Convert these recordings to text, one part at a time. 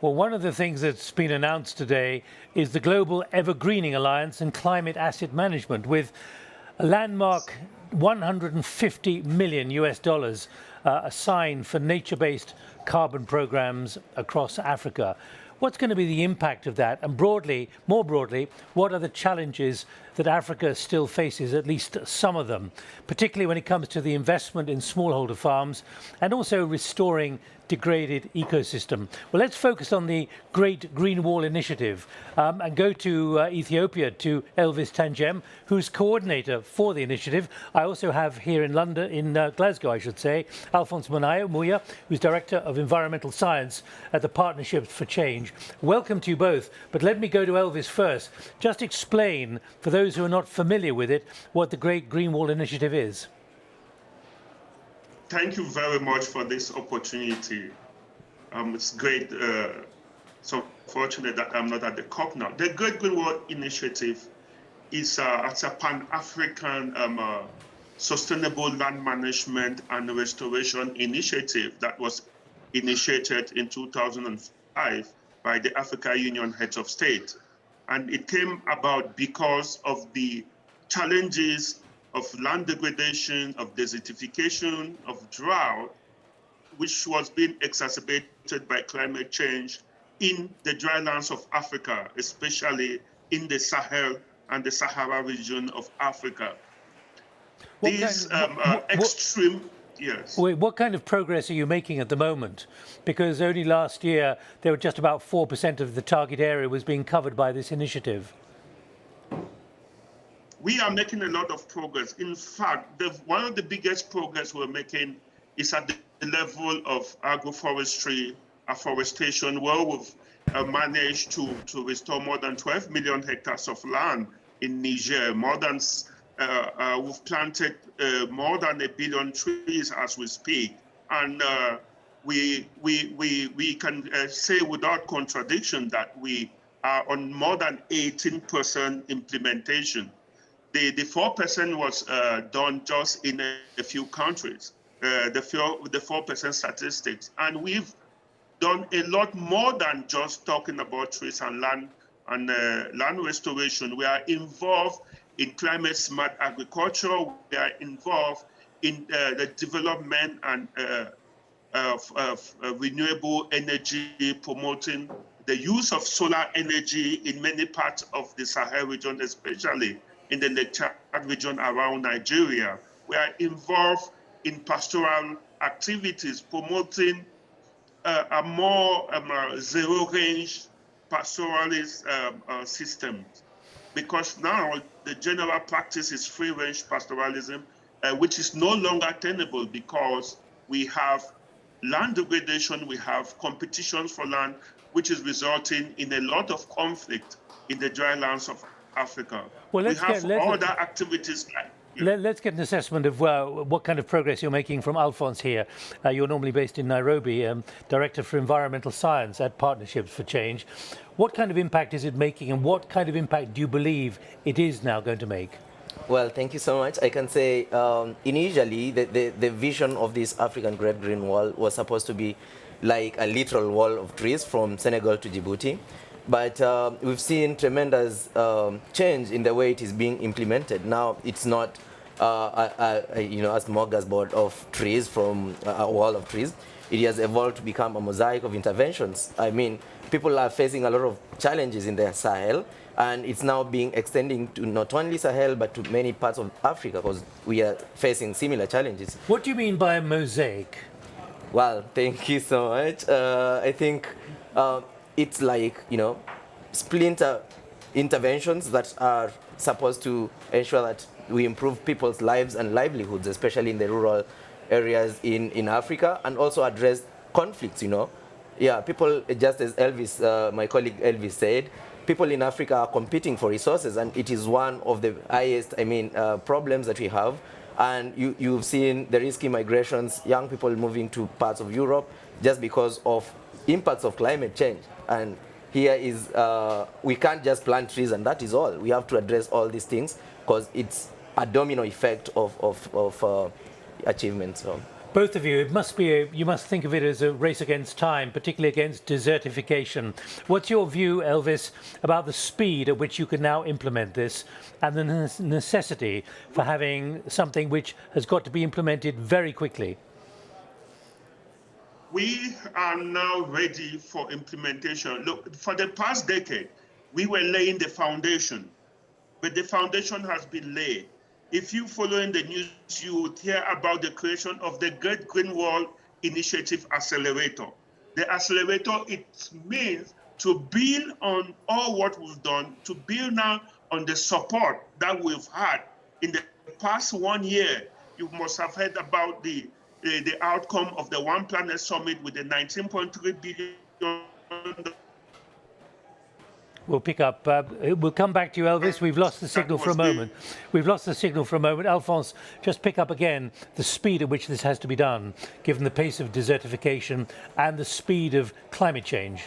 Well, one of the things that's been announced today is the Global Evergreening Alliance and Climate Asset Management, with a landmark $150 million assigned for nature-based carbon programs across Africa. What's going to be the impact of that? And broadly, more broadly, what are the challenges that Africa still faces, at least some of them, particularly when it comes to the investment in smallholder farms and also restoring degraded ecosystem? Well, let's focus on the Great Green Wall Initiative and go to Ethiopia, to Elvis Tangem, who's coordinator for the initiative. I also have here in London, in Glasgow, I should say, Alphonce Munyao, who's Director of Environmental Science at the Partnerships for Change. Welcome to you both, but let me go to Elvis first. Just explain, for those who are not familiar with it, what the Great Green Wall Initiative is. Thank you very much for this opportunity. It's great, so fortunate that I'm not at the COP now. The Great Green Wall Initiative is it's a Pan-African sustainable land management and restoration initiative that was initiated in 2005 by the African Union heads of state. And it came about because of the challenges of land degradation, of desertification, of drought, which was being exacerbated by climate change in the dry lands of Africa, especially in the Sahel and the Sahara region of Africa. These extreme, yes. Wait, what kind of progress are you making at the moment? Because only last year, there were just about 4% of the target area was being covered by this initiative. We are making a lot of progress. In fact, one of the biggest progress we're making is at the level of agroforestry, afforestation, where we've managed to restore more than 12 million hectares of land in Niger. We've planted more than 1 billion trees as we speak. And we can say without contradiction that we are on more than 18% implementation. The 4% was done just in a few countries, the 4% statistics. And we've done a lot more than just talking about trees and land restoration. We are involved in climate smart agriculture. We are involved in the development and of renewable energy, promoting the use of solar energy in many parts of the Sahel region, especially in the Nature region around Nigeria. We are involved in pastoral activities, promoting a more zero-range pastoralist system. Because now the general practice is free-range pastoralism, which is no longer tenable because we have land degradation, we have competitions for land, which is resulting in a lot of conflict in the dry lands of Africa. Well, let's get an assessment of what kind of progress you're making from Alphonce here. You're normally based in Nairobi, Director for Environmental Science at Partnerships for Change. What kind of impact is it making, and what kind of impact do you believe it is now going to make? Well, thank you so much. I can say initially the vision of this African Great Green Wall was supposed to be like a literal wall of trees from Senegal to Djibouti. But we've seen tremendous change in the way it is being implemented. Now it's not a smorgasbord of trees from a wall of trees. It has evolved to become a mosaic of interventions. I mean, people are facing a lot of challenges in the Sahel, and it's now being extending to not only Sahel but to many parts of Africa, because we are facing similar challenges. What do you mean by a mosaic? Well, thank you so much. I think it's like, splinter interventions that are supposed to ensure that we improve people's lives and livelihoods, especially in the rural areas in Africa, and also address conflicts, Yeah, people, just as Elvis, my colleague Elvis said, people in Africa are competing for resources, and it is one of the highest, problems that we have. And you've seen the risky migrations, young people moving to parts of Europe just because of impacts of climate change. And here is, we can't just plant trees and that is all. We have to address all these things because it's a domino effect of achievements. So. Both of you, it must be you must think of it as a race against time, particularly against desertification. What's your view, Elvis, about the speed at which you can now implement this and the necessity for having something which has got to be implemented very quickly? We are now ready for implementation. Look, for the past decade, we were laying the foundation, but the foundation has been laid. If you follow in the news, you would hear about the creation of the Great Green Wall Initiative Accelerator. The accelerator, it means to build on all what we've done, to build now on the support that we've had in the past 1 year. You must have heard about the outcome of the One Planet Summit with the $19.3 billion. We'll pick up. We'll come back to you, Elvis. We've lost the signal for a moment. We've lost the signal for a moment. Alphonce, just pick up again the speed at which this has to be done, given the pace of desertification and the speed of climate change.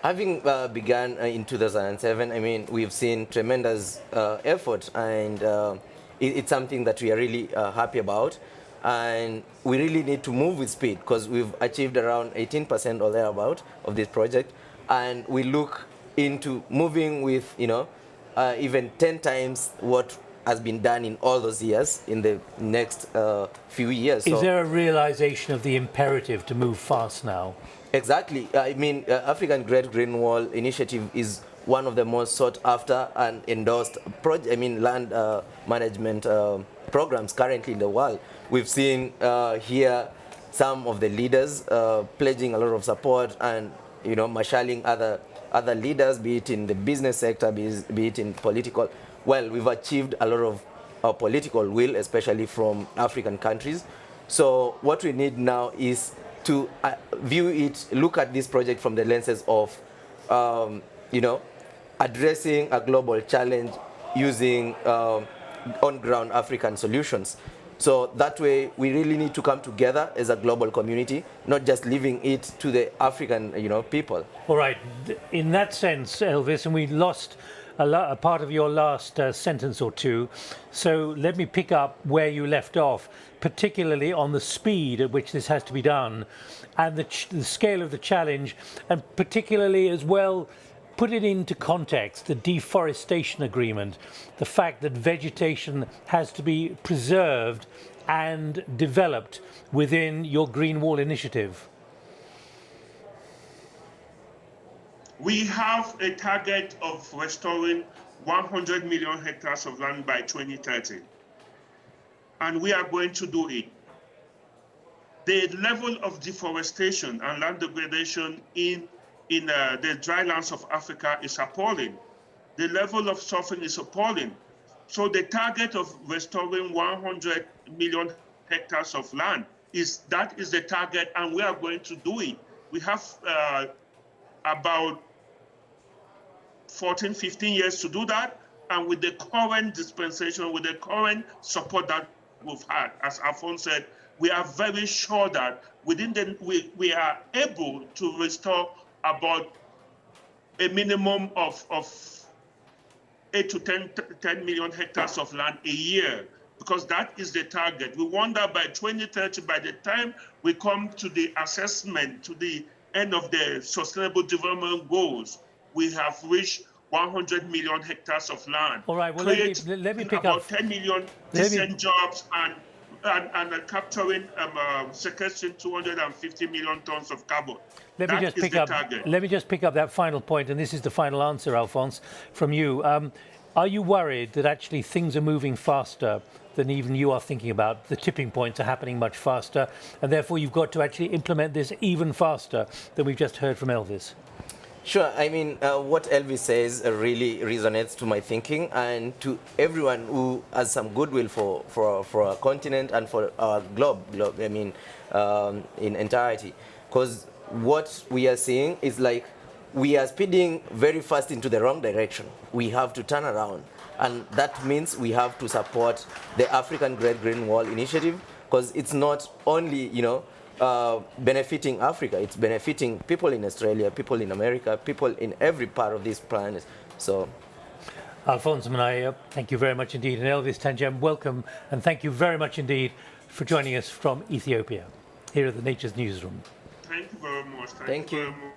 Having begun in 2007, I mean, we've seen tremendous effort, and it's something that we are really happy about. And we really need to move with speed because we've achieved around 18% or thereabout of this project, and we look into moving with, even 10 times what has been done in all those years in the next few years. Is there a realization of the imperative to move fast now? Exactly. I mean, African Great Green Wall Initiative is one of the most sought after and endorsed land management programs currently in the world. We've seen here some of the leaders pledging a lot of support and, marshalling other leaders, be it in the business sector, be it in political. Well, we've achieved a lot of political will, especially from African countries. So what we need now is to look at this project from the lenses of, addressing a global challenge using on-ground African solutions. So that way, we really need to come together as a global community, not just leaving it to the African, people. All right. In that sense, Elvis, and we lost a part of your last sentence or two. So let me pick up where you left off, particularly on the speed at which this has to be done and the scale of the challenge, and particularly as well, put it into context, the deforestation agreement, the fact that vegetation has to be preserved and developed within your Green Wall initiative. We have a target of restoring 100 million hectares of land by 2030, and we are going to do it. The level of deforestation and land degradation in the dry lands of Africa is appalling. The level of suffering is appalling. So the target of restoring 100 million hectares of land is the target, and we are going to do it. We have about 14, 15 years to do that, and with the current dispensation, with the current support that we've had, as Alphonce said, we are very sure that we are able to restore about a minimum of 8 to 10 million hectares of land a year, because that is the target. We want that by 2030, by the time we come to the assessment, to the end of the Sustainable Development Goals, we have reached 100 million hectares of land. All right, well, let me pick about up 10 million decent jobs and capturing, sequestering 250 million tons of carbon. Let me just pick up that final point, and this is the final answer, Alphonce, from you. Are you worried that actually things are moving faster than even you are thinking about? The tipping points are happening much faster, and therefore you've got to actually implement this even faster than we've just heard from Elvis. Sure. I mean, what Elvis says really resonates to my thinking and to everyone who has some goodwill for our continent and for our globe, I mean, in entirety. Because what we are seeing is like we are speeding very fast into the wrong direction. We have to turn around. And that means we have to support the African Great Green Wall Initiative, because it's not only, benefiting Africa, it's benefiting people in Australia, people in America, people in every part of this planet. So, Alphonce Munyao, thank you very much indeed. And Elvis Tangem, welcome, and thank you very much indeed for joining us from Ethiopia here at the Nature's Newsroom. Thank you very much. Thank you. Very much.